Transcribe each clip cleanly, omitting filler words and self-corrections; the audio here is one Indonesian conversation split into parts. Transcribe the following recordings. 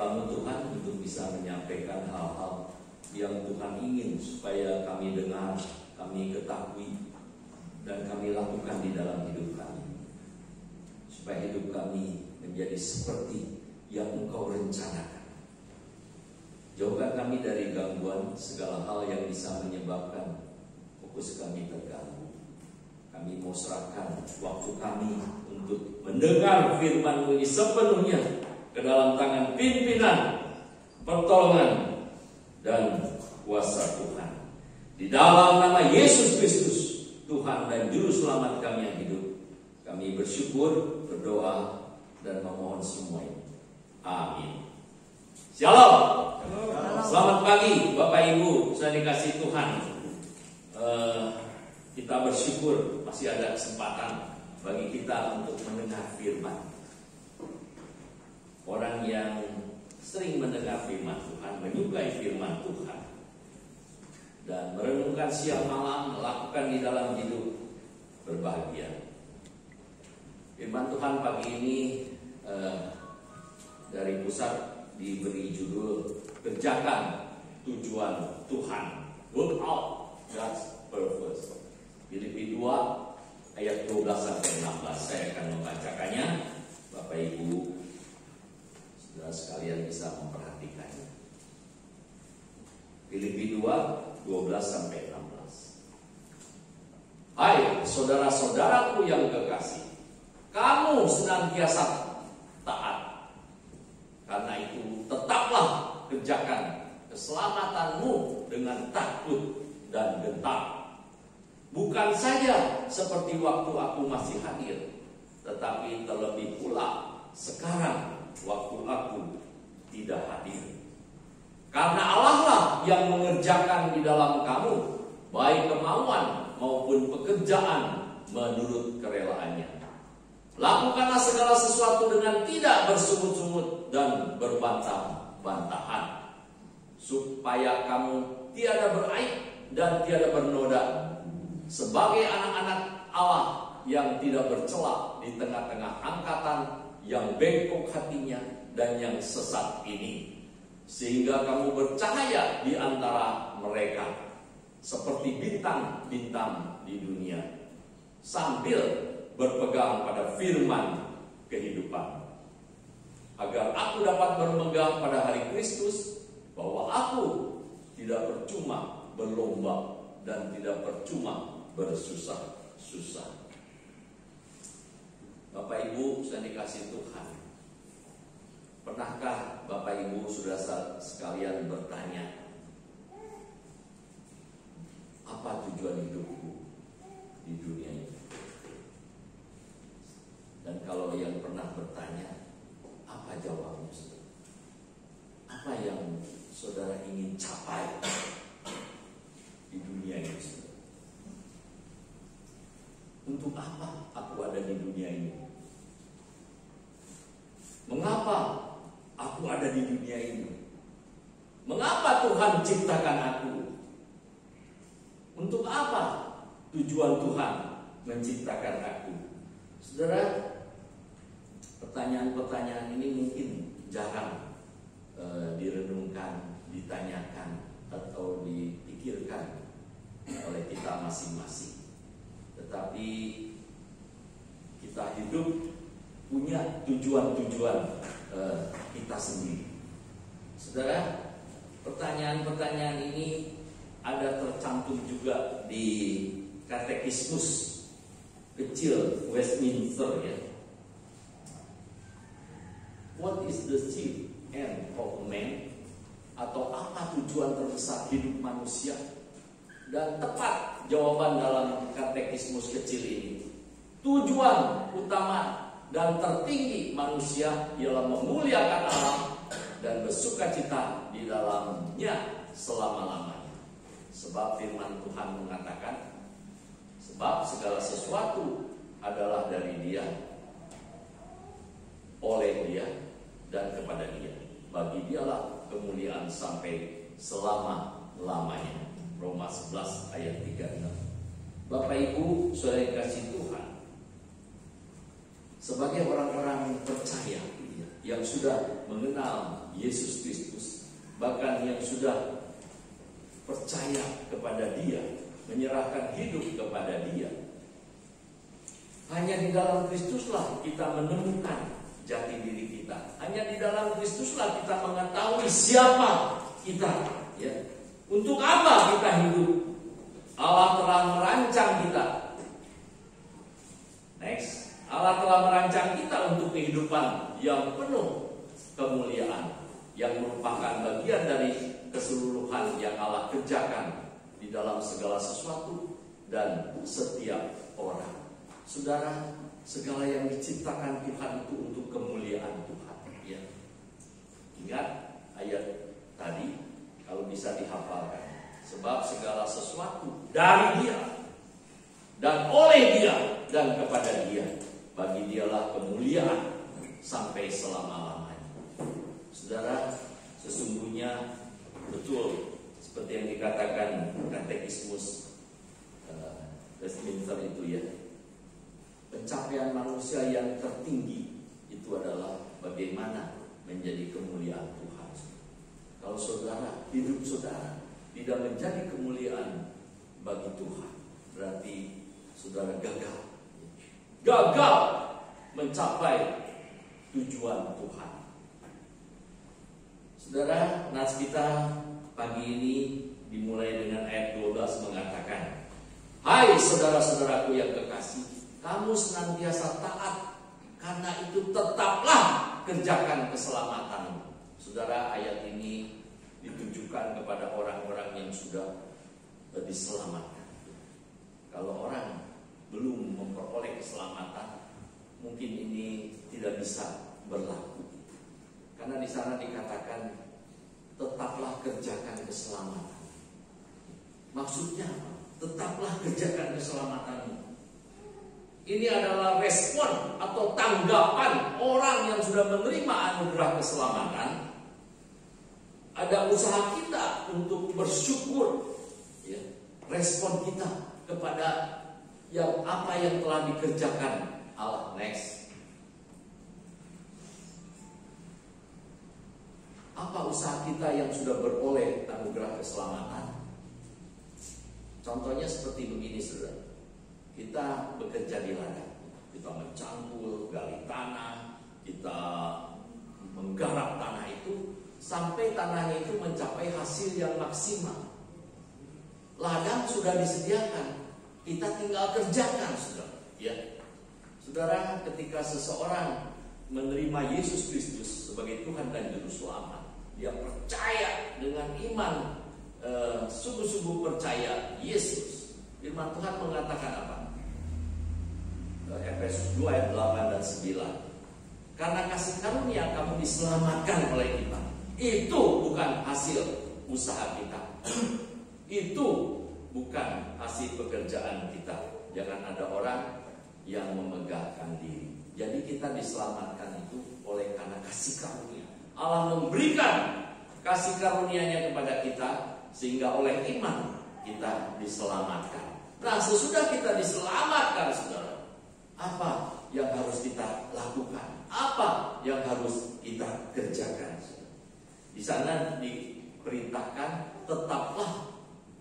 bangun Tuhan untuk bisa menyampaikan hal-hal yang Tuhan ingin supaya kami dengar, kami ketahui, dan kami lakukan di dalam hidup kami, supaya hidup kami menjadi seperti yang Engkau rencanakan. Jauhkan kami dari gangguan, segala hal yang bisa menyebabkan fokus kami terganggu. Kami mau serahkan waktu kami untuk mendengar firman-Mu ini sepenuhnya ke dalam tangan pimpinan, pertolongan, dan kuasa Tuhan. Di dalam nama Yesus Kristus, Tuhan dan Juru Selamat kami yang hidup, kami bersyukur, berdoa, dan memohon semua ini. Amin. Shalom. Selamat pagi Bapak Ibu, saya dikasih Tuhan. Kita bersyukur masih ada kesempatan bagi kita untuk mendengar firman. Orang yang sering mendengar firman Tuhan, menyukai firman Tuhan, dan merenungkan siang malam, melakukan di dalam hidup, berbahagia. Firman Tuhan pagi ini dari pusat diberi judul kerjakan tujuan Tuhan, work out God's purpose. Filipi 2 ayat 12 sampai 16. Saya akan membacakannya. Bapak Ibu, saudara sekalian bisa memperhatikannya. Filipi 2 12 sampai 16. Hai saudara-saudaraku yang kekasih, kamu senantiasa taat. Karena itu tetaplah kerjakan keselamatanmu dengan takut dan gentar. Bukan saja seperti waktu aku masih hadir, tetapi terlebih pula sekarang waktu aku tidak hadir. Karena Allah lah yang mengerjakan di dalam kamu, baik kemauan maupun pekerjaan menurut kerelaannya. Lakukanlah segala sesuatu dengan tidak bersungut-sungut dan berbantah-bantahan, supaya kamu tiada beraib dan tiada bernoda, sebagai anak-anak Allah yang tidak bercela di tengah-tengah angkatan yang bengkok hatinya dan yang sesat ini, sehingga kamu bercahaya di antara mereka seperti bintang-bintang di dunia, sambil berpegang pada firman kehidupan, agar aku dapat bermegah pada hari Kristus, bahwa aku tidak percuma berlomba dan tidak percuma bersusah-susah. Bapak Ibu saya dikasih Tuhan, pernahkah Bapak Ibu saudara sekalian bertanya, apa tujuan hidupku di dunia ini? Dan kalau yang pernah bertanya, apa jawabnya? Apa yang saudara ingin capai di dunia ini? Untuk apa aku ada di dunia ini? Mengapa aku ada di dunia ini? Mengapa Tuhan ciptakan aku? Untuk apa tujuan Tuhan menciptakan aku? Saudara, pertanyaan-pertanyaan ini mungkin jarang direnungkan, ditanyakan, atau dipikirkan oleh kita masing-masing. Tetapi kita hidup punya tujuan-tujuan kita sendiri. Saudara, pertanyaan-pertanyaan ini ada tercantum juga di katekismus kecil Westminster, ya. What is the chief end of man? Atau apa tujuan terbesar hidup manusia? Dan tepat jawaban dalam katekismus kecil ini, tujuan utama dan tertinggi manusia ialah memuliakan Allah dan bersukacita di dalamnya selama-lamanya. Sebab firman Tuhan mengatakan, sebab segala sesuatu adalah dari Dia, oleh Dia, dan kepada Dia. Bagi Dialah kemuliaan sampai selama-lamanya. Roma 11 ayat 36. Bapak Ibu saudara yang kasih Tuhan, sebagai orang-orang percaya yang sudah mengenal Yesus Kristus, bahkan yang sudah percaya kepada Dia, menyerahkan hidup kepada Dia. Hanya di dalam Kristuslah kita menemukan jati diri kita. Hanya di dalam Kristuslah kita mengetahui siapa kita, ya. Untuk apa kita hidup? Allah telah merancang kita. Next, Allah telah merancang kita untuk kehidupan yang penuh kemuliaan, yang merupakan bagian dari keseluruhan yang Allah kerjakan di dalam segala sesuatu dan setiap orang. Saudara, segala yang diciptakan Tuhan itu untuk kemuliaan Tuhan, ya. Ingat ayat tadi, kalau bisa dihafalkan. Sebab segala sesuatu dari Dia dan oleh Dia dan kepada Dia, bagi Dialah kemuliaan sampai selama-lamanya. Saudara, sesungguhnya betul seperti yang dikatakan Katekismus Westminster itu, ya. Pencapaian manusia yang tertinggi itu adalah bagaimana menjadi kemuliaan Tuhan. Kalau saudara, hidup saudara tidak menjadi kemuliaan bagi Tuhan, berarti saudara gagal mencapai tujuan Tuhan. Saudara, nats kita pagi ini dimulai dengan ayat 12 mengatakan, "Hai saudara-saudaraku yang kekasih, kamu senantiasa taat, karena itu tetaplah kerjakan keselamatanmu." Saudara, ayat ini ditujukan kepada orang-orang yang sudah diselamatkan. Kalau orang belum memperoleh keselamatan, mungkin ini tidak bisa berlaku. Karena di sana dikatakan tetaplah kerjakan keselamatan. Maksudnya, tetaplah kerjakan keselamatanmu. Ini adalah respon atau tanggapan orang yang sudah menerima anugerah keselamatan. Ada usaha kita untuk bersyukur, ya, respon kita kepada apa yang telah dikerjakan Allah. Next, apa usaha kita yang sudah beroleh anugerah keselamatan? Contohnya seperti begini, saudara. Kita bekerja di ladang, kita mencangkul, gali tanah, kita menggarap tanah itu sampai tanahnya itu mencapai hasil yang maksimal. Ladang sudah disediakan, kita tinggal kerjakan, saudara. Ya, saudara, ketika seseorang menerima Yesus Kristus sebagai Tuhan dan Juru Selamat, dia percaya dengan iman, sungguh-sungguh percaya Yesus. Firman Tuhan mengatakan apa? Efesus 2 ayat 8 dan 9. Karena kasih karunia kamu diselamatkan oleh iman. Itu bukan hasil usaha kita. Itu bukan hasil pekerjaan kita. Jangan ada orang yang memegahkan diri. Jadi kita diselamatkan itu oleh karena kasih karunia. Allah memberikan kasih karunia-Nya kepada kita, sehingga oleh iman kita diselamatkan. Nah, sesudah kita diselamatkan, saudara, apa yang harus kita lakukan? Apa yang harus kita kerjakan? Di sana diperintahkan tetaplah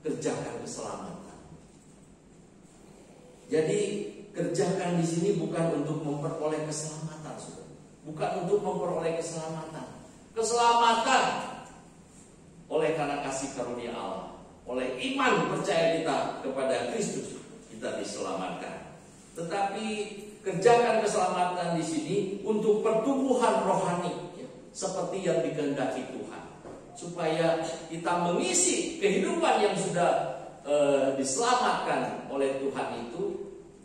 kerjakan keselamatan. Jadi kerjakan di sini bukan untuk memperoleh keselamatan, saudara. Bukan untuk memperoleh keselamatan. Keselamatan oleh karena kasih karunia Allah, oleh iman percaya kita kepada Kristus, kita diselamatkan. Tetapi kerjakan keselamatan di sini untuk pertumbuhan rohani, ya, seperti yang dikehendaki Tuhan, supaya kita mengisi kehidupan yang sudah diselamatkan oleh Tuhan itu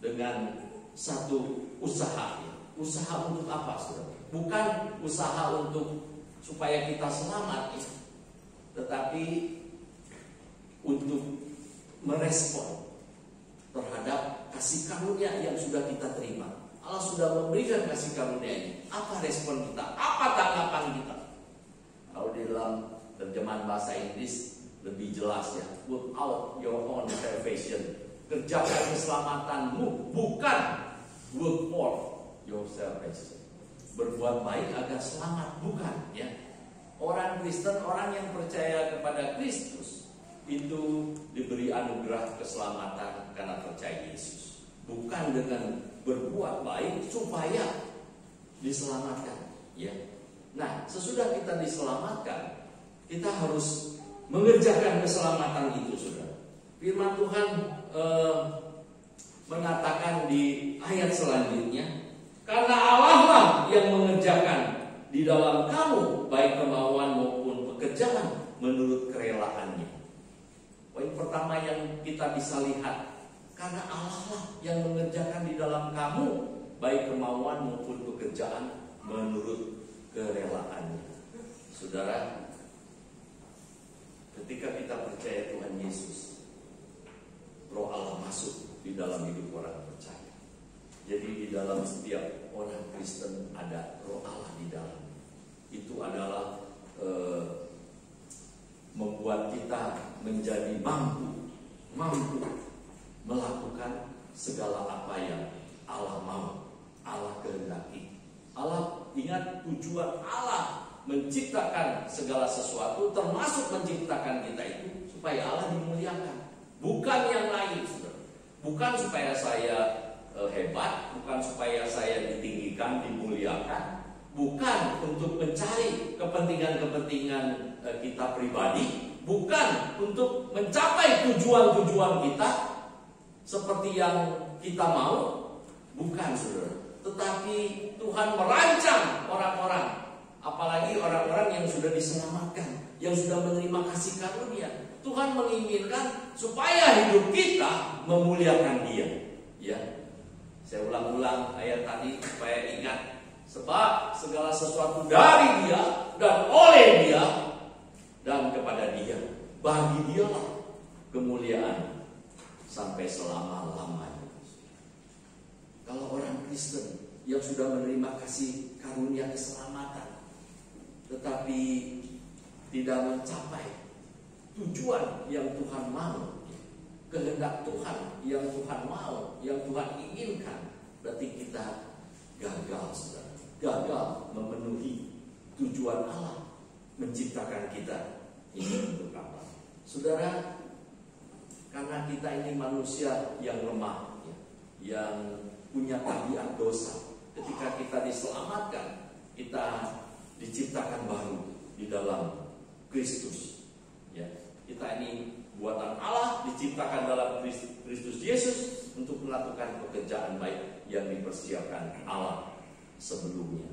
dengan satu usaha. Ya. Usaha untuk apa, saudara? Bukan usaha untuk supaya kita selamat, ya, tetapi untuk merespon terhadap kasih karunia yang sudah kita terima. Allah sudah memberikan kasih karunia-Nya. Apa respon kita? Apa tanggapan kita? Kalau di dalam terjemahan bahasa Inggris lebih jelas, ya, work out your own salvation. Kerjakan keselamatanmu, bukan work for your salvation. Berbuat berbuat baik agar selamat, bukan ya. Orang Kristen, orang yang percaya kepada Kristus itu diberi anugerah keselamatan karena percaya Yesus, bukan dengan berbuat baik supaya diselamatkan ya. Nah, sesudah kita diselamatkan, kita harus mengerjakan keselamatan itu, saudara. Firman Tuhan mengatakan di ayat selanjutnya, karena Allah lah yang mengerjakan di dalam kamu baik kemauan maupun pekerjaan menurut kerelaannya. Poin pertama yang kita bisa lihat, karena Allah lah yang mengerjakan di dalam kamu baik kemauan maupun pekerjaan menurut kerelaannya. Saudara, ketika kita percaya Tuhan Yesus, Roh Allah masuk di dalam hidup orang percaya. Jadi di dalam setiap orang Kristen ada Roh Allah di dalam. Itu adalah membuat kita menjadi mampu melakukan segala apa yang Allah mau, Allah kehendaki. Allah, ingat tujuan Allah menciptakan segala sesuatu, termasuk menciptakan kita itu supaya Allah dimuliakan, bukan yang lain, saudara. Bukan supaya saya hebat, bukan supaya saya ditinggikan, dimuliakan, bukan untuk mencari kepentingan-kepentingan kita pribadi, bukan untuk mencapai tujuan-tujuan kita seperti yang kita mau, bukan, saudara. Tetapi Tuhan merancang orang-orang, apalagi orang-orang yang sudah diselamatkan, yang sudah menerima kasih karunia. Tuhan menginginkan supaya hidup kita memuliakan Dia. Ya, saya ulang-ulang ayat tadi supaya ingat. Sebab segala sesuatu dari Dia dan oleh Dia dan kepada Dia, bagi Dia kemuliaan sampai selama-lamanya. Kalau orang Kristen yang sudah menerima kasih karunia keselamatan, tetapi tidak mencapai tujuan yang Tuhan mau, kehendak Tuhan yang Tuhan mau, yang Tuhan inginkan, berarti kita gagal, saudara. Gagal memenuhi tujuan Allah menciptakan kita. Ini untuk apa? Saudara, karena kita ini manusia yang lemah, yang punya tabiat dosa. Ketika kita diselamatkan, kita diciptakan baru di dalam Kristus. Ya, kita ini buatan Allah, diciptakan dalam Kristus Yesus untuk melakukan pekerjaan baik yang dipersiapkan Allah sebelumnya.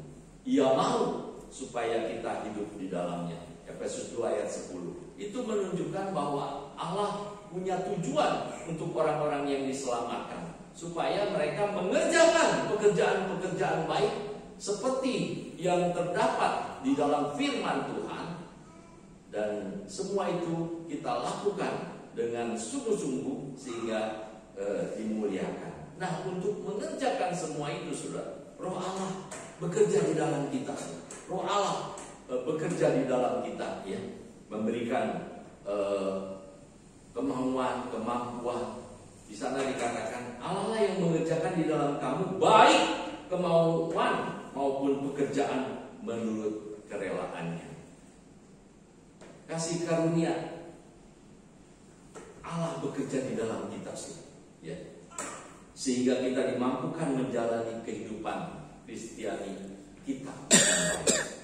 Ia mau supaya kita hidup di dalamnya. Efesus 2 ayat 10. Itu menunjukkan bahwa Allah punya tujuan untuk orang-orang yang diselamatkan, supaya mereka mengerjakan pekerjaan-pekerjaan baik seperti yang terdapat di dalam firman Tuhan. Dan semua itu kita lakukan dengan sungguh-sungguh sehingga dimuliakan. Nah, untuk mengerjakan semua itu, saudara, Roh Allah bekerja di dalam kita. Roh Allah bekerja di dalam kita, ya, memberikan kemampuan. Di sana dikatakan Allah yang mengerjakan di dalam kamu baik kemauan maupun pekerjaan menurut kerelaannya. Kasih karunia Allah bekerja di dalam kita, ya, sehingga kita dimampukan menjalani kehidupan Kristiani kita.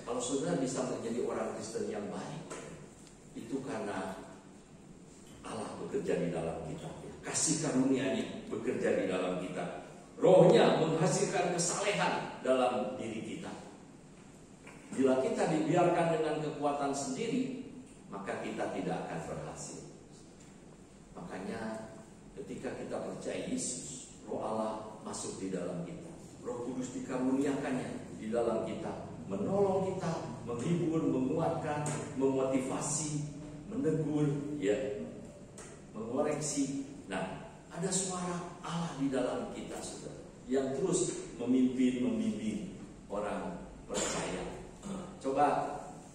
Kalau saudara bisa menjadi orang Kristen yang baik, itu karena Allah bekerja di dalam kita. Kasih karunia-Nya bekerja di dalam kita. Rohnya menghasilkan kesalehan dalam diri kita. Bila kita dibiarkan dengan kekuatan sendiri, maka kita tidak akan berhasil. Makanya ketika kita percaya Yesus, Roh Allah masuk di dalam kita. Roh Kudus dikaruniakannya di dalam kita, menolong kita, menghibur, menguatkan, memotivasi, menegur, ya, mengoreksi. Nah, ada suara Allah di dalam kita, saudara, yang terus membimbing orang percaya. Coba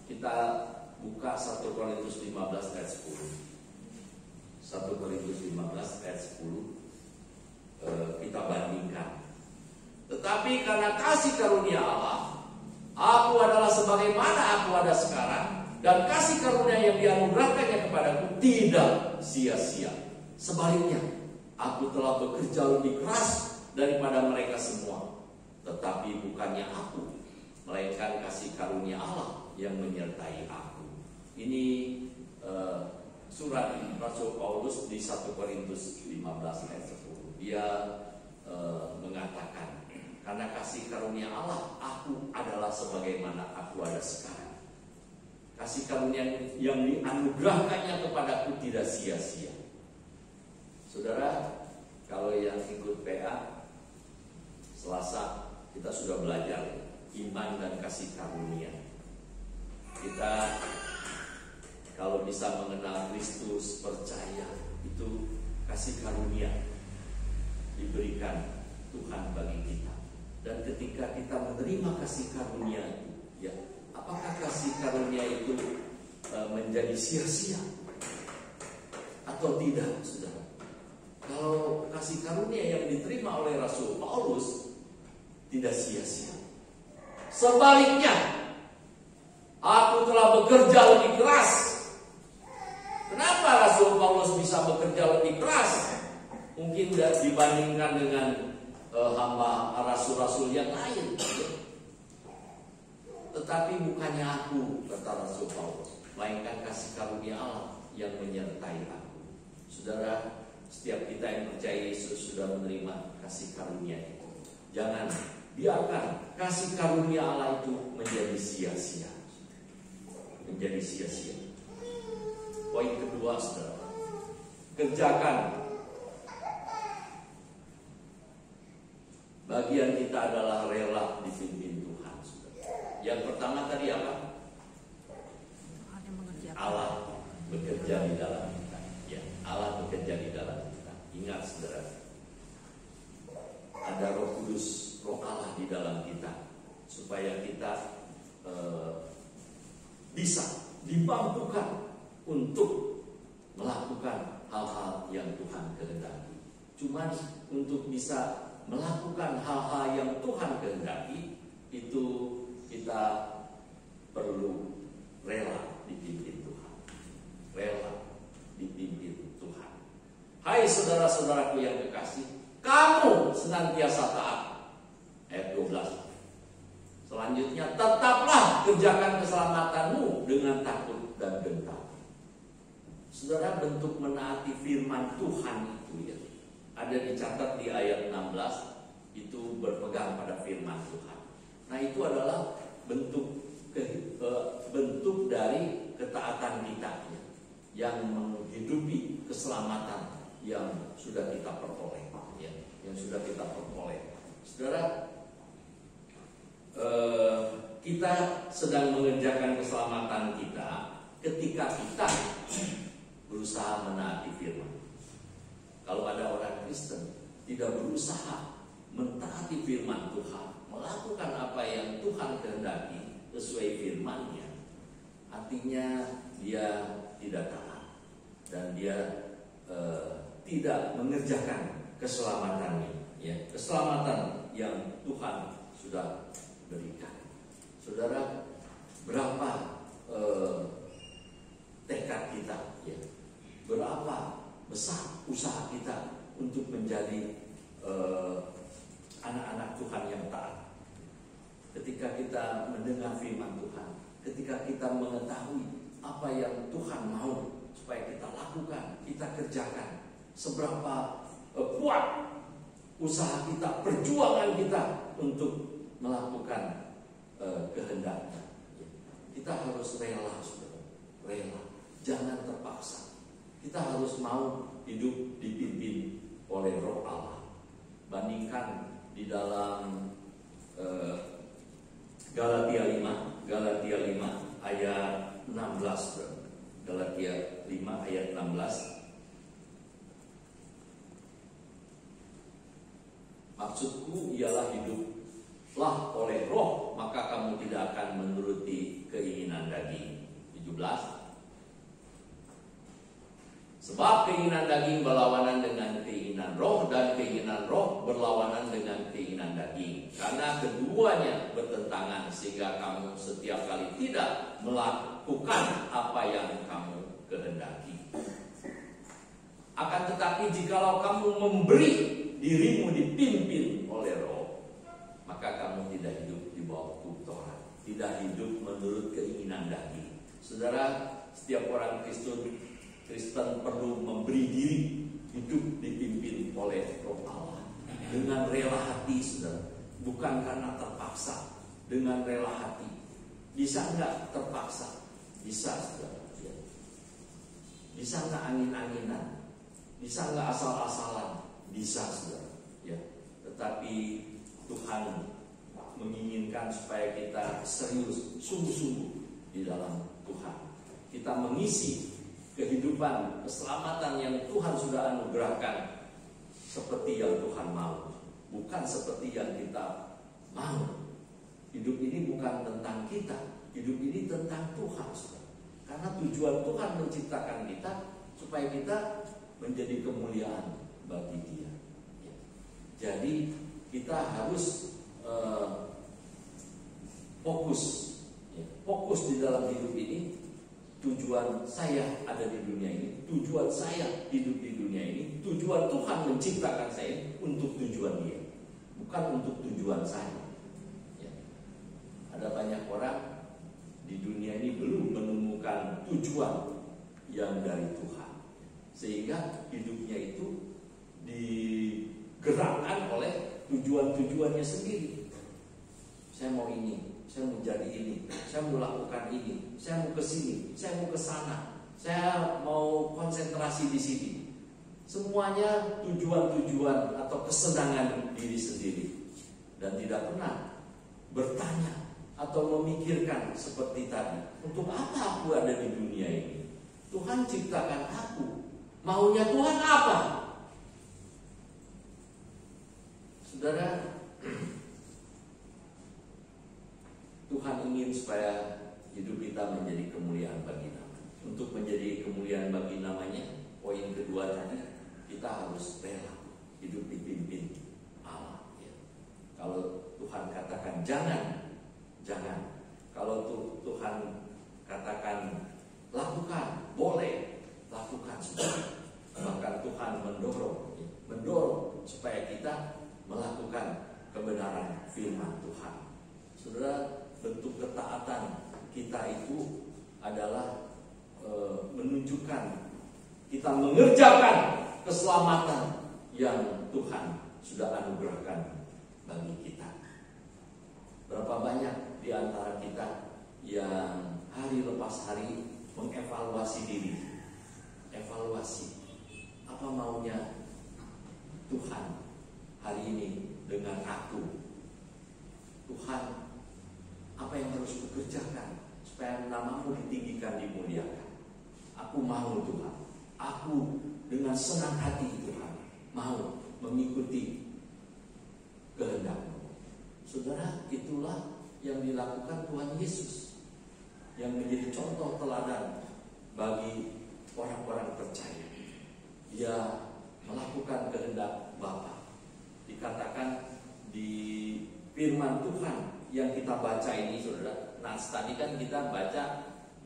kita buka 1 Korintus 15 ayat 10. 1 Korintus 15 ayat 10. Kita bandingkan. Tetapi karena kasih karunia Allah sebagaimana aku ada sekarang, dan kasih karunia yang dianugerahkannya kepadaku tidak sia-sia. Sebaliknya, aku telah bekerja lebih keras daripada mereka semua. Tetapi bukannya aku, melainkan kasih karunia Allah yang menyertai aku. Ini surat Rasul Paulus di 1 Korintus 15 ayat 10. Dia mengatakan, karena kasih karunia Allah, aku adalah sebagaimana aku ada sekarang. Kasih karunia yang dianugerahkannya kepadaku tidak sia-sia. Saudara, kalau yang ikut PA Selasa, kita sudah belajar iman dan kasih karunia. Kita kalau bisa mengenal Kristus, percaya, itu kasih karunia diberikan Tuhan bagi kita. Dan ketika kita menerima kasih karunia itu, ya, apakah kasih karunia itu menjadi sia-sia atau tidak, saudara? Kalau kasih karunia yang diterima oleh Rasul Paulus tidak sia-sia. Sebaliknya, aku telah bekerja lebih keras. Kenapa Rasul Paulus bisa bekerja lebih keras? Mungkin dibandingkan dengan hamba rasul-rasul yang lain. Tetapi bukannya aku, kata Rasul Paulus, melainkan kasih karunia Allah yang menyertai aku. Saudara, setiap kita yang percaya Yesus sudah menerima kasih karunia itu. Jangan biarkan kasih karunia Allah itu menjadi sia-sia. Menjadi sia-sia. Poin kedua, saudara, kerjakan. Bagian kita adalah rela dipimpin Tuhan, saudara. Yang pertama tadi apa? Allah bekerja di dalam kita. Ya, Allah bekerja di dalam kita. Ingat, saudara, ada Roh Kudus, Roh Allah di dalam kita, supaya kita bisa dimampukan untuk melakukan hal-hal yang Tuhan kehendaki. Cuman untuk bisa melakukan hal-hal yang Tuhan kehendaki, itu kita perlu rela dipimpin Tuhan. Rela dipimpin Tuhan. Hai saudara-saudaraku yang kekasih, kamu senantiasa taat. Ayat 12. Selanjutnya, tetaplah kerjakan keselamatanmu dengan takut dan gentar. Saudara, bentuk menaati firman Tuhan itu ya, ada dicatat di ayat 16, itu berpegang pada firman Tuhan. Nah, itu adalah bentuk dari ketaatan kita ya, yang menghidupi keselamatan yang sudah kita peroleh ya, yang sudah kita peroleh. Saudara, kita sedang mengerjakan keselamatan kita ketika kita berusaha menaati firman. Kalau ada orang Kristen tidak berusaha mentaati firman Tuhan, melakukan apa yang Tuhan kehendaki sesuai firman-Nya, artinya dia tidak taat dan dia tidak mengerjakan keselamatannya, ya, keselamatan yang Tuhan sudah berikan. Saudara, berapa tekad kita, ya, berapa besar usaha kita untuk menjadi anak-anak Tuhan yang taat. Ketika kita mendengar firman Tuhan, ketika kita mengetahui apa yang Tuhan mau supaya kita lakukan, kita kerjakan, seberapa kuat usaha kita, perjuangan kita untuk melakukan kehendaknya. Kita harus rela, saudara, rela, jangan terpaksa. Kita harus mau hidup dipimpin oleh Roh Allah. Bandingkan di dalam Galatia 5 ayat 16. Galatia 5 ayat 16. Maksudku ialah hiduplah oleh Roh, maka kamu tidak akan menuruti keinginan daging. 17. Sebab keinginan daging berlawanan dengan keinginan roh, dan keinginan roh berlawanan dengan keinginan daging. Karena keduanya bertentangan bertentangan sehingga kamu setiap kali tidak melakukan apa yang kamu kehendaki. Akan tetapi jikalau kamu memberi dirimu dipimpin oleh Roh, maka kamu tidak hidup di bawah tutoran, tidak hidup menurut keinginan daging. Saudara, setiap orang Kristen perlu memberi diri, hidup dipimpin oleh Roh Allah dengan rela hati, saudara, bukan karena terpaksa, dengan rela hati. Bisa enggak terpaksa? Bisa, saudara. Bisa enggak angin-anginan? Bisa enggak asal-asalan? Bisa, saudara. Ya. Tetapi Tuhan menginginkan supaya kita serius, sungguh-sungguh di dalam Tuhan. Kita mengisi kehidupan, keselamatan yang Tuhan sudah anugerahkan seperti yang Tuhan mau, bukan seperti yang kita mau. Hidup ini bukan tentang kita, hidup ini tentang Tuhan, saudara. Karena tujuan Tuhan menciptakan kita supaya kita menjadi kemuliaan bagi Dia. Ya. Jadi kita harus fokus di dalam hidup ini. Tujuan saya ada di dunia ini, tujuan saya hidup di dunia ini, tujuan Tuhan menciptakan saya untuk tujuan Dia, bukan untuk tujuan saya. Ya. Ada banyak orang di dunia ini belum menemukan tujuan yang dari Tuhan, sehingga hidupnya itu digerakkan oleh tujuan-tujuannya sendiri. Saya mau ini, saya mau jadi ini, saya mau lakukan ini, saya mau ke sini, saya mau ke sana, saya mau konsentrasi di sini. Semuanya tujuan-tujuan atau kesenangan diri sendiri, dan tidak pernah bertanya atau memikirkan seperti tadi, untuk apa aku ada di dunia ini? Tuhan ciptakan aku, maunya Tuhan apa? Saudara, Tuhan ingin supaya hidup kita menjadi kemuliaan bagi nama. Untuk menjadi kemuliaan bagi namanya, poin kedua tadi, kita harus rela hidup dipimpin Allah. Ya. Kalau Tuhan katakan jangan. Kalau Tuhan katakan lakukan, boleh lakukan sudah. Bahkan Tuhan mendorong supaya kita melakukan kebenaran firman Tuhan. Saudara, bentuk ketaatan kita itu adalah menunjukkan kita mengerjakan keselamatan yang Tuhan sudah anugerahkan bagi kita. Berapa banyak di antara kita yang hari lepas hari mengevaluasi diri, evaluasi apa maunya Tuhan hari ini dengan aku. Tuhan, apa yang harus kukerjakan supaya namamu ditinggikan, dimuliakan? Aku mau Tuhan, aku dengan senang hati Tuhan mau mengikuti kehendak-Mu. Saudara, itulah yang dilakukan Tuhan Yesus, yang menjadi contoh teladan bagi orang-orang percaya. Dia melakukan kehendak Bapa. Dikatakan di firman Tuhan yang kita baca ini, saudara. Nah, tadi kan kita baca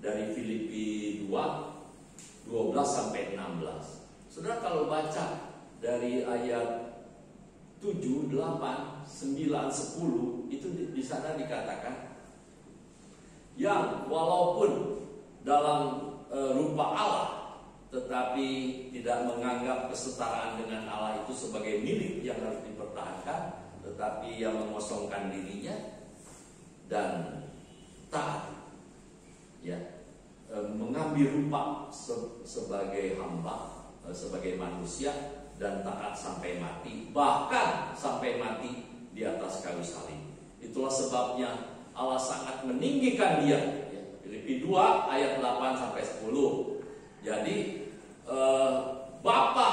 dari Filipi 2, 12 sampai 16. Saudara, kalau baca dari ayat 7, 8, 9, 10, itu di sana dikatakan yang walaupun dalam rupa Allah, tetapi tidak menganggap kesetaraan dengan Allah itu sebagai milik yang harus dipertahankan, tetapi yang mengosongkan dirinya dan taat, ya, mengambil rupa sebagai hamba, sebagai manusia, dan taat sampai mati, bahkan sampai mati di atas kayu salib. Itulah sebabnya Allah sangat meninggikan Dia. Ya, Filipi 2 ayat 8 sampai 10. Jadi Bapa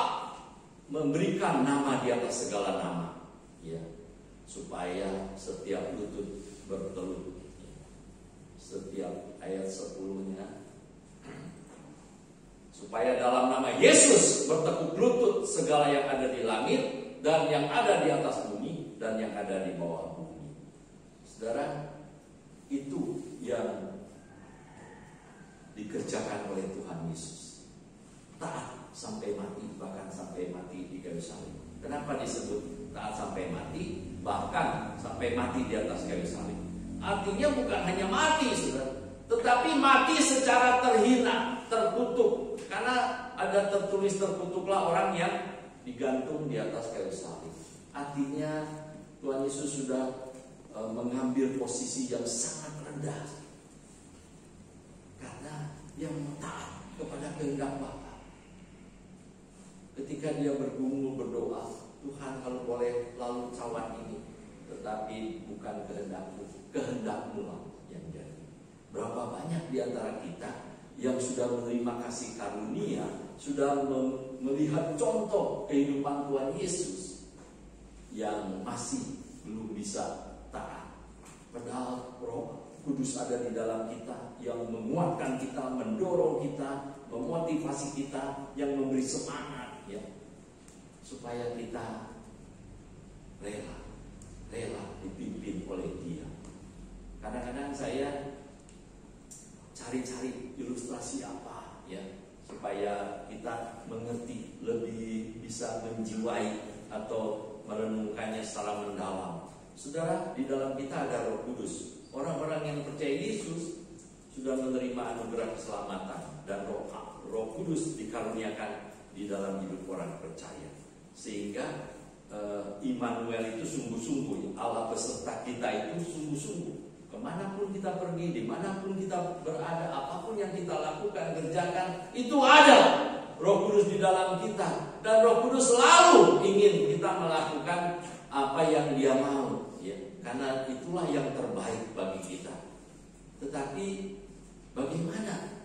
memberikan nama di atas segala nama, ya, supaya setiap lutut bertelut. Setiap ayat 10-nya, supaya dalam nama Yesus bertekuk lutut segala yang ada di langit dan yang ada di atas bumi dan yang ada di bawah bumi. Saudara, salib. Kenapa disebut taat sampai mati? Bahkan sampai mati di atas kayu salib. Artinya bukan hanya mati, saudara, tetapi mati secara terhina, terkutuk. Karena ada tertulis, terkutuklah orang yang digantung di atas kayu salib. Artinya Tuhan Yesus sudah mengambil posisi yang sangat rendah, karena dia taat kepada kehendak Bapa. Ketika dia bergumul berdoa, Tuhan kalau boleh lalu cawan ini, tetapi bukan kehendakmu, kehendakmu lah yang jadi. Berapa banyak di antara kita yang sudah menerima kasih karunia, sudah melihat contoh kehidupan Tuhan Yesus, yang masih belum bisa taat. Padahal Roh Kudus ada di dalam kita, yang menguatkan kita, mendorong kita, memotivasi kita, yang memberi semangat, ya, supaya kita rela dipimpin oleh Dia. Kadang-kadang saya cari-cari ilustrasi apa, ya, supaya kita mengerti, lebih bisa menjiwai atau merenungkannya secara mendalam. Saudara, di dalam kita ada Roh Kudus. Orang-orang yang percaya Yesus sudah menerima anugerah keselamatan, dan Roh Kudus dikaruniakan di dalam hidup orang percaya. Sehingga Immanuel itu sungguh-sungguh, Allah beserta kita itu sungguh-sungguh. Kemanapun kita pergi, dimanapun kita berada, apapun yang kita lakukan, kerjakan, itu ada Roh Kudus di dalam kita. Dan Roh Kudus selalu ingin kita melakukan apa yang Dia mau, ya, karena itulah yang terbaik bagi kita. Tetapi bagaimana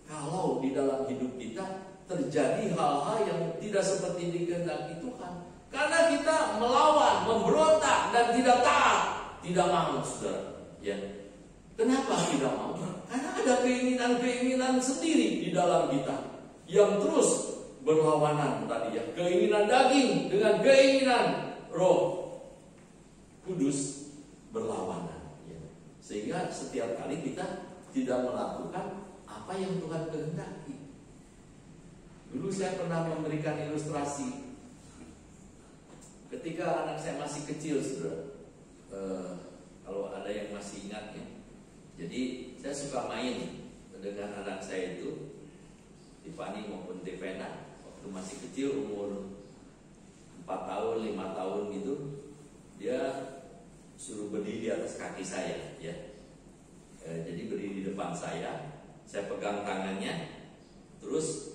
kalau di dalam hidup kita terjadi hal-hal yang tidak seperti dikehendaki Tuhan? Karena kita melawan, memberontak, dan tidak taat, tidak mau, saudara. Ya, kenapa tidak mau? Karena ada keinginan-keinginan sendiri di dalam kita yang terus berlawanan tadi, ya. Keinginan daging dengan keinginan Roh Kudus berlawanan, ya. Sehingga setiap kali kita tidak melakukan apa yang Tuhan kehendaki. Dulu saya pernah memberikan ilustrasi ketika anak saya masih kecil, saudara. Kalau ada yang masih ingat, ya. Jadi saya suka main dengan anak saya itu, Tiffany maupun Devena, waktu masih kecil, umur 4 tahun, 5 tahun gitu. Dia suruh berdiri di atas kaki saya, ya. Jadi berdiri di depan saya pegang tangannya, terus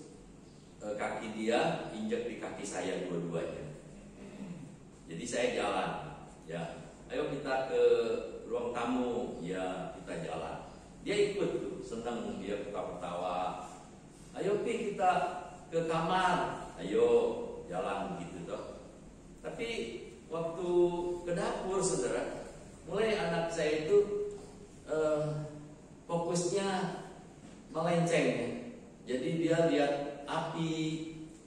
kaki dia injek di kaki saya dua-duanya. Jadi saya jalan, ya. Ayo kita ke ruang tamu, ya, kita jalan. Dia ikut tuh, senang, dia ketawa-ketawa. Ayo Pi, kita ke kamar, ayo jalan gitu toh. Tapi waktu ke dapur, saudara, mulai anak saya itu fokusnya melenceng, ya. Jadi dia lihat api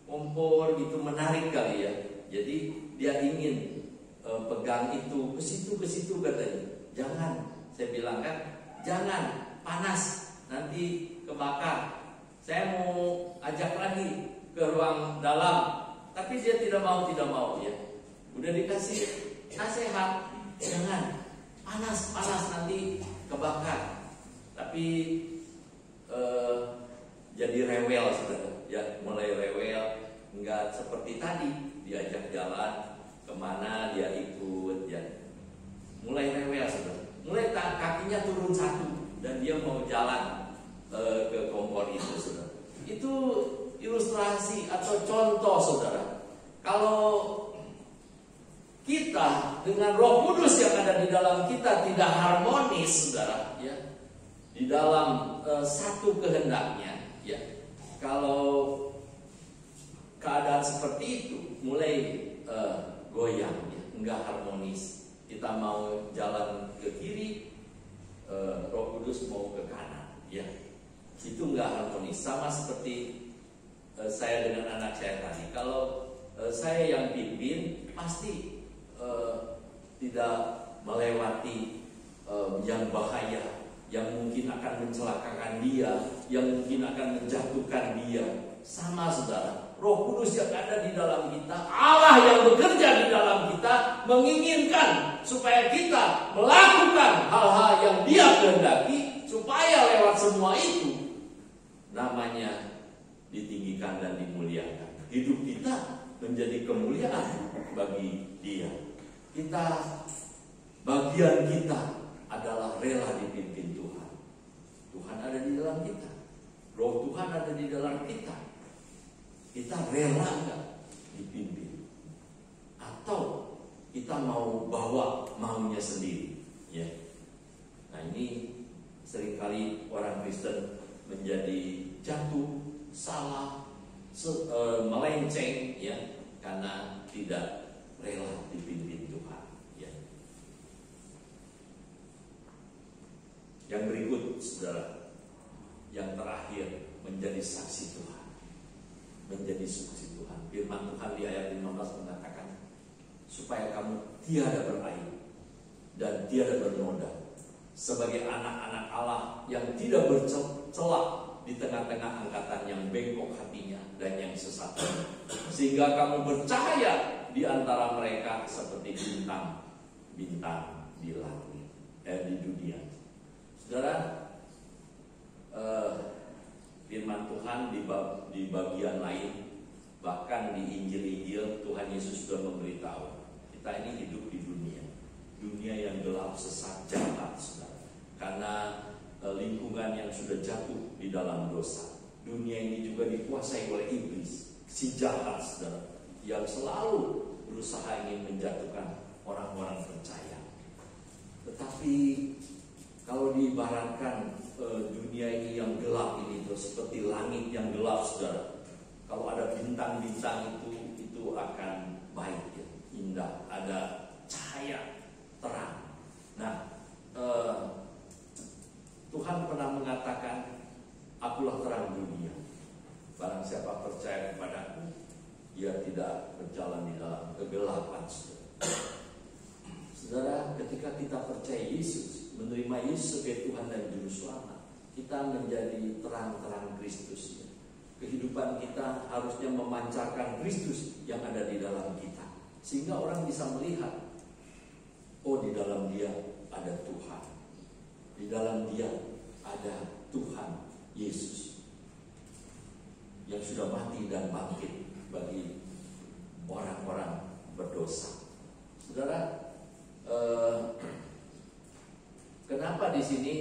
kompor gitu, menarik kali, ya. Jadi dia ingin pegang itu, ke situ katanya. Jangan, saya bilang kan, jangan, panas, nanti kebakar. Saya mau ajak lagi ke ruang dalam, tapi dia tidak mau, ya. Udah dikasih nasihat, jangan, panas nanti kebakar. Tapi jadi rewel, saudara, ya, mulai rewel, nggak seperti tadi diajak jalan kemana dia ikut, ya. Mulai rewel, saudara. Mulai kakinya turun satu dan dia mau jalan ke kompor itu, saudara. Itu ilustrasi atau contoh, saudara. Kalau kita dengan Roh Kudus yang ada di dalam kita tidak harmonis, saudara, ya, di dalam satu kehendaknya, ya. Kalau keadaan seperti itu mulai goyang, ya, enggak harmonis. Kita mau jalan ke kiri, Roh Kudus mau ke kanan, ya. Itu enggak harmonis. Sama seperti saya dengan anak saya tadi. Kalau saya yang pimpin, pasti tidak melewati yang bahaya, yang mungkin akan mencelakakan dia, yang mungkin akan menjatuhkan dia. Sama, saudara, Roh Kudus yang ada di dalam kita, Allah yang bekerja di dalam kita, menginginkan supaya kita melakukan hal-hal yang Dia kehendaki, supaya lewat semua itu namanya ditinggikan dan dimuliakan. Hidup kita menjadi kemuliaan bagi Dia. Bagian kita adalah rela dipimpin Tuhan. Tuhan ada di dalam kita, Roh Tuhan ada di dalam kita. Kita rela nggak dipimpin? Atau kita mau bawa maunya sendiri? Ya. Nah, ini seringkali orang Kristen menjadi jatuh, salah, melenceng, ya, karena tidak rela dipimpin Tuhan. Ya. Yang berikut, saudara, yang terakhir, menjadi saksi Tuhan. Menjadi saksi Tuhan. Firman Tuhan di ayat 15 mengatakan, supaya kamu tiada beraib dan tiada bernoda, sebagai anak-anak Allah yang tidak bercela di tengah-tengah angkatan yang bengkok hatinya dan yang sesat, sehingga kamu bercahaya di antara mereka seperti bintang-bintang di langit, di dunia. Saudara, firman Tuhan di bagian lain, bahkan di Injil-Injil, Tuhan Yesus sudah memberitahu kita ini hidup di dunia yang gelap, sesat, jahat, saudara. Karena lingkungan yang sudah jatuh di dalam dosa. Dunia ini juga dikuasai oleh iblis, si jahat, saudara, yang selalu berusaha ingin menjatuhkan orang-orang percaya. Tetapi kalau diibaratkan dunia ini yang gelap ini itu seperti langit yang gelap, saudara. Kalau ada bintang-bintang itu akan baik, ya, indah, ada cahaya terang. Nah, Tuhan pernah mengatakan, akulah terang dunia. Barang siapa percaya kepadaku, ia tidak berjalan di dalam kegelapan, saudara. Saudara, ketika kita percaya Yesus, menerima Yesus sebagai Tuhan dan Juru Selamat, kita menjadi terang-terang Kristus. Kehidupan kita harusnya memancarkan Kristus yang ada di dalam kita, sehingga orang bisa melihat, oh, di dalam Dia ada Tuhan, di dalam Dia ada Tuhan Yesus yang sudah mati dan bangkit bagi orang-orang berdosa. Saudara, kenapa di sini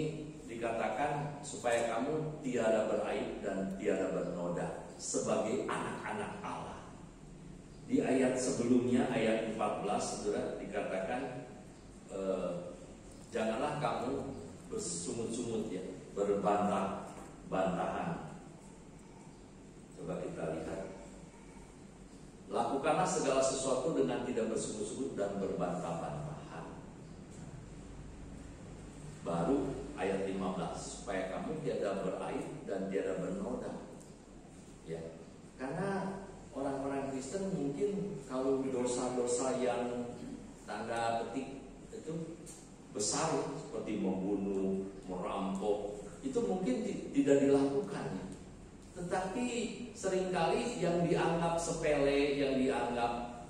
dikatakan supaya kamu tiada beraib dan tiada bernoda sebagai anak-anak Allah? Di ayat sebelumnya, ayat 14, saudara, dikatakan janganlah kamu bersungut-sungut, ya, berbantah-bantahan. Coba kita lihat. Lakukanlah segala sesuatu dengan tidak bersungut-sungut dan berbantah-bantahan. Baru ayat 15, supaya kamu tiada beraib dan tiada bernoda. Ya, karena orang-orang Kristen mungkin kalau dosa-dosa yang tanda petik itu besar, seperti membunuh, merampok, itu mungkin tidak dilakukan. Tetapi seringkali yang dianggap sepele, yang dianggap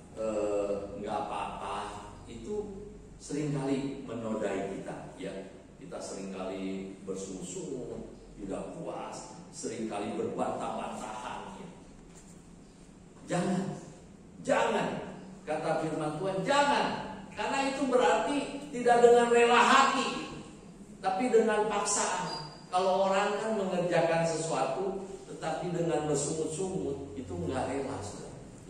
nggak apa-apa, itu seringkali menodai kita, ya. Kita seringkali bersungut-sungut, tidak puas, seringkali berbantah-bantahan. Ya. Jangan, kata firman Tuhan, jangan. Karena itu berarti tidak dengan rela hati, tapi dengan paksaan. Kalau orang kan mengerjakan sesuatu, tetapi dengan bersungut-sungut, itu enggak rela,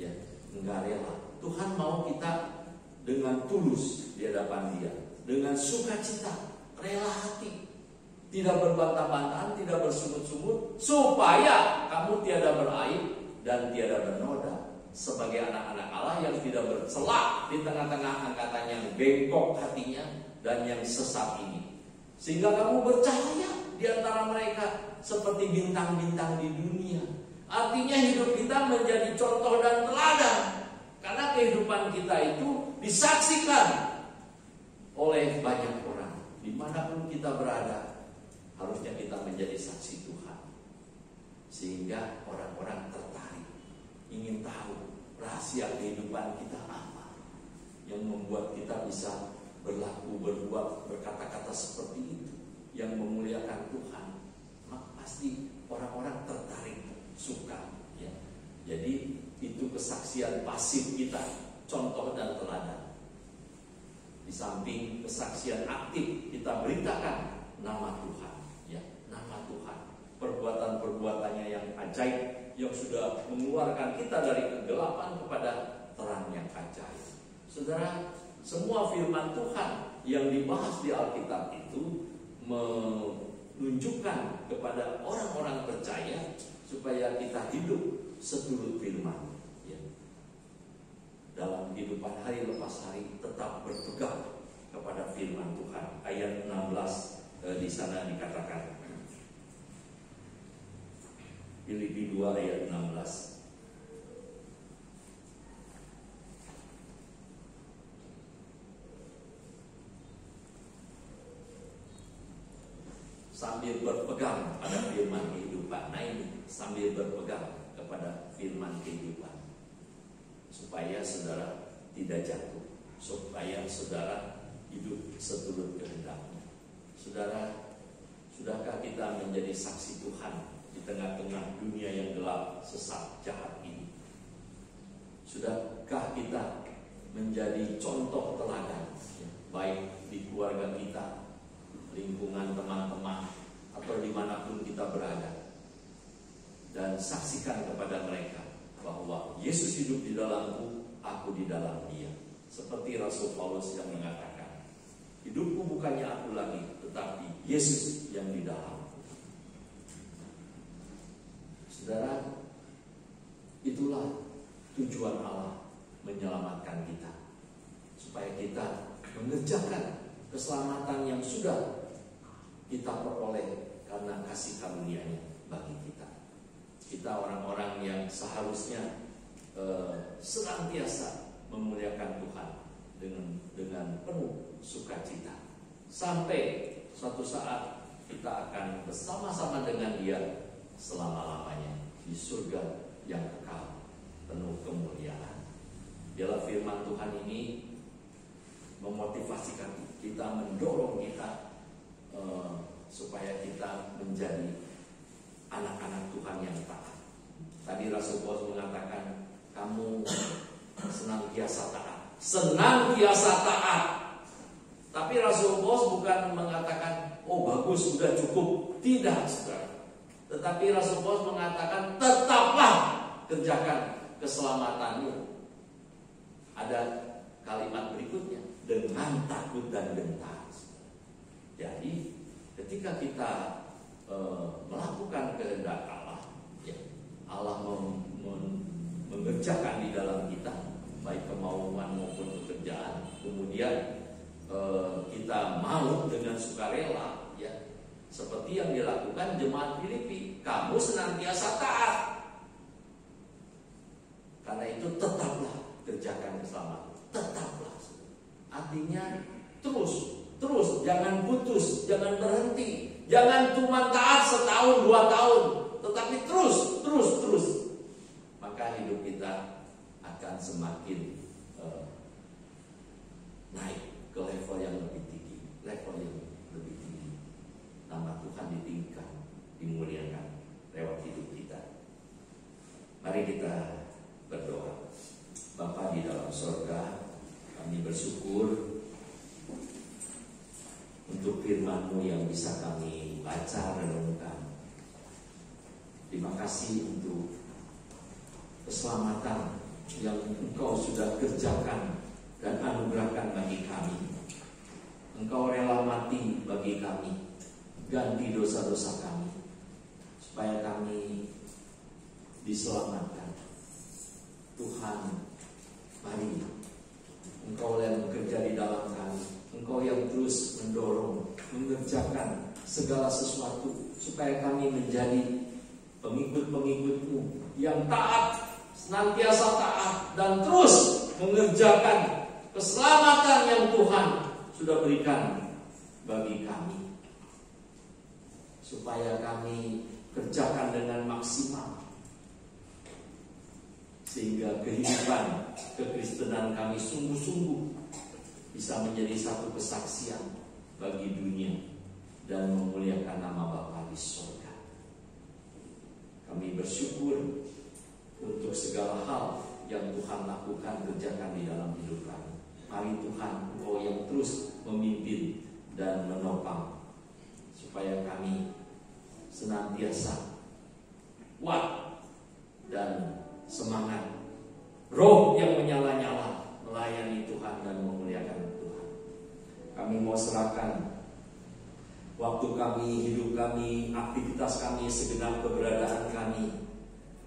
ya, enggak rela. Tuhan mau kita dengan tulus di hadapan Dia, dengan sukacita, rela hati, tidak berbantah-bantahan, tidak bersungut-sungut, supaya kamu tiada beraib dan tiada bernoda, sebagai anak-anak Allah yang tidak bercela di tengah-tengah angkatan yang bengkok hatinya dan yang sesat ini, sehingga kamu bercahaya di antara mereka seperti bintang-bintang di dunia. Artinya hidup kita menjadi contoh dan teladan, karena kehidupan kita itu disaksikan oleh banyak orang. Dimanapun kita berada, harusnya kita menjadi saksi Tuhan, sehingga orang-orang tertarik ingin tahu rahasia kehidupan kita apa yang membuat kita bisa berlaku, berbuat, berkata-kata seperti itu yang memuliakan Tuhan, maka pasti orang-orang tertarik, suka, ya. Jadi itu kesaksian pasif kita, contoh dan teladan. Di samping kesaksian aktif, kita beritakan nama Tuhan, ya, nama Tuhan, perbuatan-perbuatannya yang ajaib, yang sudah mengeluarkan kita dari kegelapan kepada terang yang ajaib. Saudara, semua firman Tuhan yang dibahas di Alkitab itu menunjukkan kepada orang-orang percaya supaya kita hidup seturut firman, ya. Dalam kehidupan hari lepas hari tetap berpegang kepada firman Tuhan. Ayat 16 di sana dikatakan, Filipi 2 ayat 16. Sambil berpegang pada firman kehidupan. Nah ini, sambil berpegang kepada firman kehidupan, supaya saudara tidak jatuh, supaya saudara hidup seturut kehendak-Nya. Saudara, sudahkah kita menjadi saksi Tuhan di tengah-tengah dunia yang gelap, sesat, jahat ini? Sudahkah kita menjadi contoh teladan, ya, baik di keluarga kita, lingkungan teman-teman, atau dimanapun kita berada, dan saksikan kepada mereka bahwa Yesus hidup di dalamku, aku di dalam Dia. Seperti Rasul Paulus yang mengatakan, hidupku bukannya aku lagi, tetapi Yesus yang di dalamku. Saudara, itulah tujuan Allah menyelamatkan kita, supaya kita mengerjakan keselamatan yang sudah kita peroleh karena kasih karunia-Nya bagi kita. Kita orang-orang yang seharusnya senantiasa memuliakan Tuhan dengan penuh sukacita, sampai suatu saat kita akan bersama-sama dengan Dia selama-lamanya di surga yang kekal penuh kemuliaan. Biarlah firman Tuhan ini memotivasi kita, mendorong kita supaya kita menjadi anak-anak Tuhan yang taat. Tadi Rasul Paulus mengatakan, kamu senantiasa taat, senantiasa taat. Tapi Rasul Paulus bukan mengatakan, oh bagus, sudah cukup. Tidak, saudara. Tetapi Rasul Paulus mengatakan, tetaplah kerjakan keselamatanmu. Ada kalimat berikutnya, dengan takut dan gentar. Jadi ketika kita melakukan kehendak Allah, ya, Allah mengerjakan di dalam kita baik kemauan maupun pekerjaan. Kemudian kita mau dengan sukarela, ya, seperti yang dilakukan jemaat Filipi. Kamu senantiasa taat, karena itu tetaplah kerjakan keselamatan. Tetaplah, artinya terus, jangan putus, jangan berhenti, jangan cuma taat setahun 2 tahun, tetapi terus. Maka hidup kita akan semakin naik ke level yang lebih tinggi, Nama Tuhan ditinggikan, dimuliakan lewat hidup kita. Mari kita berdoa. Bapa di dalam surga, kami bersyukur untuk firman-Mu yang bisa kami baca, renungkan. Terima kasih untuk keselamatan yang Engkau sudah kerjakan dan anugerahkan bagi kami. Engkau rela mati bagi kami, ganti dosa-dosa kami, supaya kami diselamatkan. Tuhan, mari Engkau yang bekerja di dalam kami, Engkau yang terus mendorong, mengerjakan segala sesuatu supaya kami menjadi pengikut-pengikut-Mu yang taat, senantiasa taat, dan terus mengerjakan keselamatan yang Tuhan sudah berikan bagi kami, supaya kami kerjakan dengan maksimal, sehingga kehidupan kekristenan kami sungguh-sungguh bisa menjadi satu kesaksian bagi dunia dan memuliakan nama Bapa di surga. Kami bersyukur untuk segala hal yang Tuhan lakukan, kerjakan di dalam hidup kami. Mari Tuhan, Engkau yang terus memimpin dan menopang, supaya kami senantiasa kuat dan semangat, roh yang menyala-nyala melayani Tuhan dan memuliakan Tuhan. Kami mau serahkan waktu kami, hidup kami, aktivitas kami, segenap keberadaan kami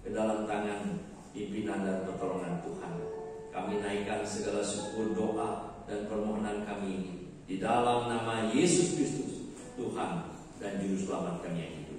ke dalam tangan pimpinan dan pertolongan Tuhan. Kami naikkan segala syukur, doa, dan permohonan kami ini di dalam nama Yesus Kristus, Tuhan dan Juru Selamat kami yang hidup.